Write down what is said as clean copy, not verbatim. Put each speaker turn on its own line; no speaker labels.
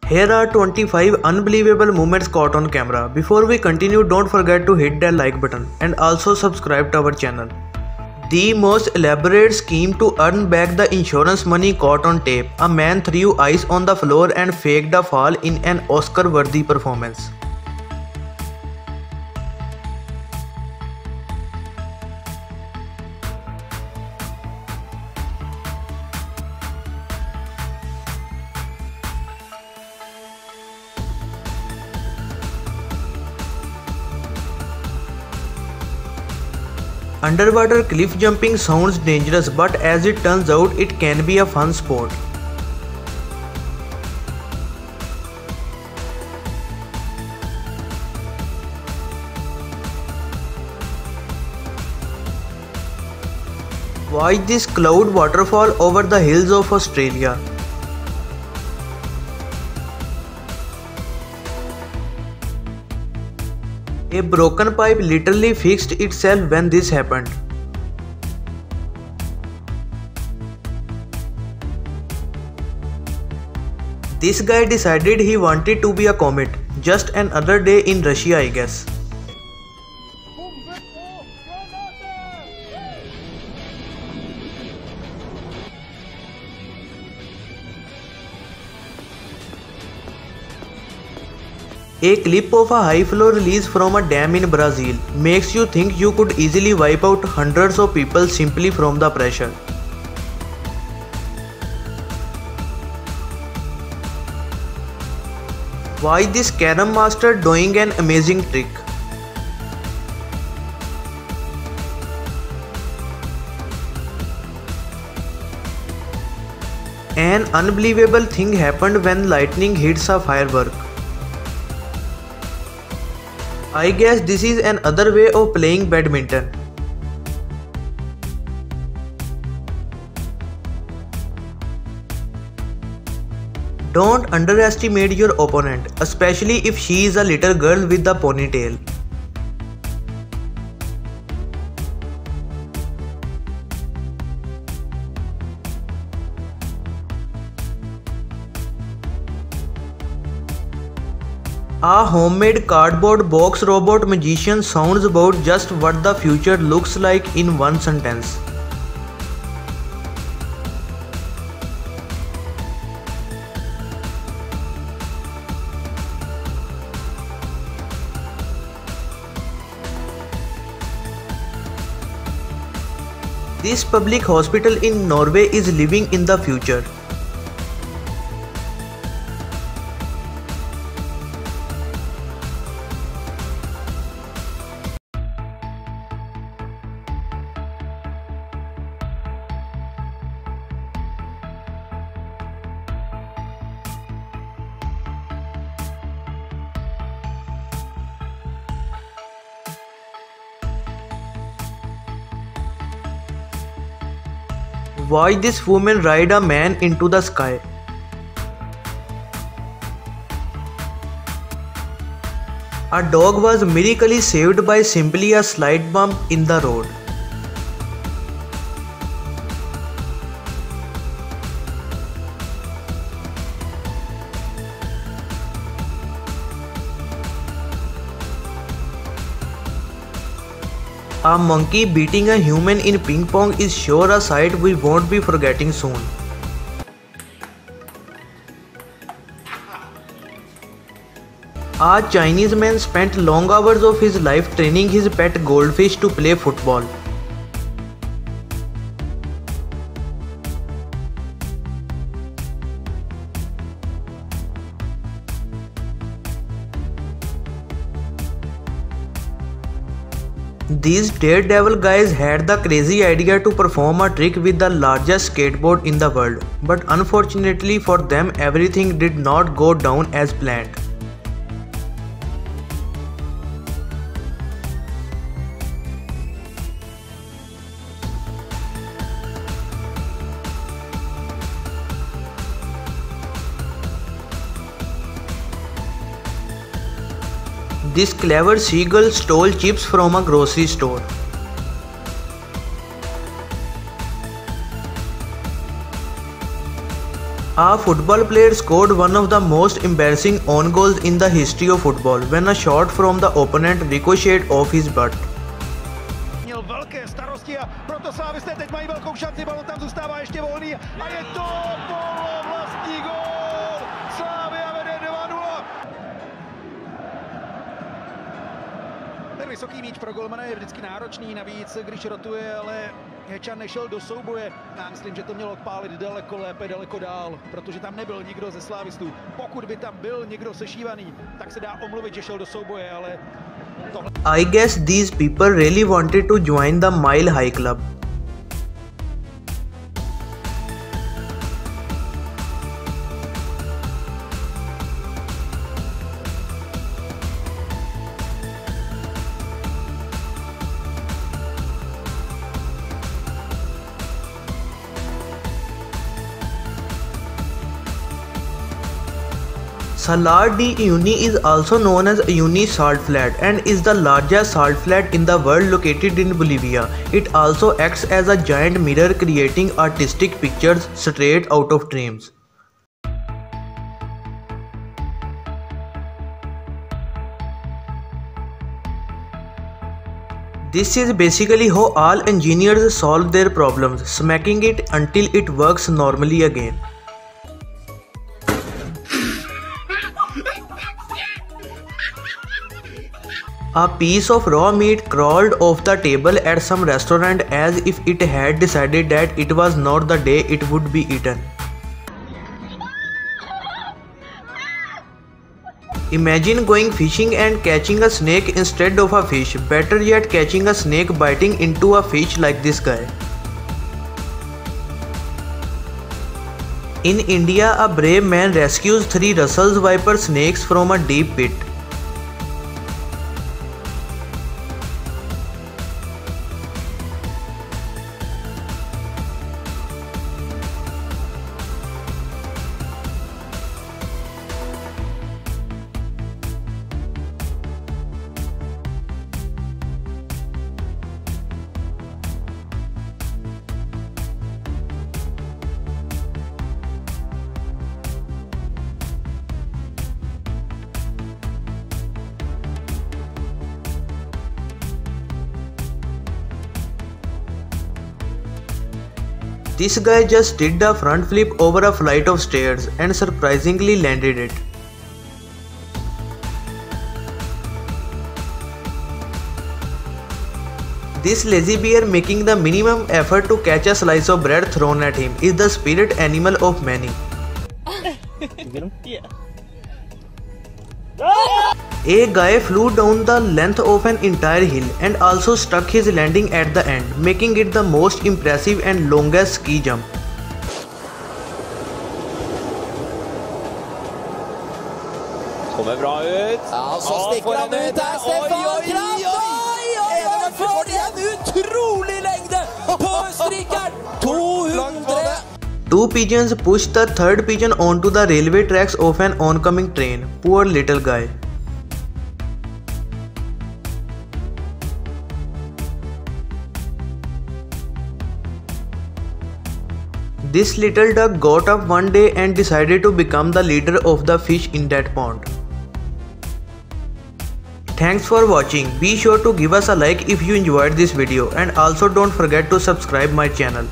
Here are 25 unbelievable moments caught on camera. Before we continue, don't forget to hit that like button and also subscribe to our channel. The most elaborate scheme to earn back the insurance money caught on tape. A man threw ice on the floor and faked a fall in an Oscar-worthy performance. Underwater cliff jumping sounds dangerous, but as it turns out, it can be a fun sport. Watch this cloud waterfall over the hills of Australia. A broken pipe literally fixed itself when this happened. This guy decided he wanted to be a comet. Just another day in Russia, I guess. A clip of a high flow release from a dam in Brazil makes you think you could easily wipe out hundreds of people simply from the pressure. Watch this carom master doing an amazing trick. An unbelievable thing happened when lightning hits a firework. I guess this is another way of playing badminton. Don't underestimate your opponent, especially if she is a little girl with a ponytail. A homemade cardboard box robot magician sounds about just what the future looks like in one sentence. This public hospital in Norway is living in the future. Watch this woman ride a man into the sky. A dog was miraculously saved by simply a slight bump in the road. A monkey beating a human in ping pong is sure a sight we won't be forgetting soon. A Chinese man spent long hours of his life training his pet goldfish to play football. These daredevil guys had the crazy idea to perform a trick with the largest skateboard in the world, but unfortunately for them everything did not go down as planned. This clever seagull stole chips from a grocery store. A football player scored one of the most embarrassing own goals in the history of football when a shot from the opponent ricocheted off his butt.
Měl velké starosti a proto slávisté teď mají velkou šanci, balon tam zůstává ještě volný a je to vlastní gól! Slavia vede 2-0. Ten vysoký míč pro golmana je vždycky náročný, navíc když rotuje, ale Hečan nešel do souboje. Já myslím, že to mělo odpálit daleko lépe, daleko dál, protože tam nebyl nikdo ze slávistů. Pokud by tam byl někdo sešívaný, tak se dá omluvit, že šel do souboje, ale tohle...
I guess these people really wanted to join the Mile High Club. Salar de Uyuni is also known as Uyuni Salt Flat and is the largest salt flat in the world located in Bolivia. It also acts as a giant mirror creating artistic pictures straight out of dreams. This is basically how all engineers solve their problems, smacking it until it works normally again. A piece of raw meat crawled off the table at some restaurant as if it had decided that it was not the day it would be eaten. Imagine going fishing and catching a snake instead of a fish. Better yet, catching a snake biting into a fish like this guy. In India, a brave man rescues 3 Russell's viper snakes from a deep pit. This guy just did a front flip over a flight of stairs and surprisingly landed it. This lazy bear making the minimum effort to catch a slice of bread thrown at him is the spirit animal of many.
You get him? Yeah.
A guy flew down the length of an entire hill and also stuck his landing at the end, making it the most impressive and longest ski jump.
Kommer bra ut.
Ja, så stikker han ut her, Stefan Kraft! For en utrolig lengde på østerrikeren! 200!
2 pigeons pushed the 3rd pigeon onto the railway tracks of an oncoming train. Poor little guy. This little duck got up one day and decided to become the leader of the fish in that pond. Thanks for watching. Be sure to give us a like if you enjoyed this video and also don't forget to subscribe my channel.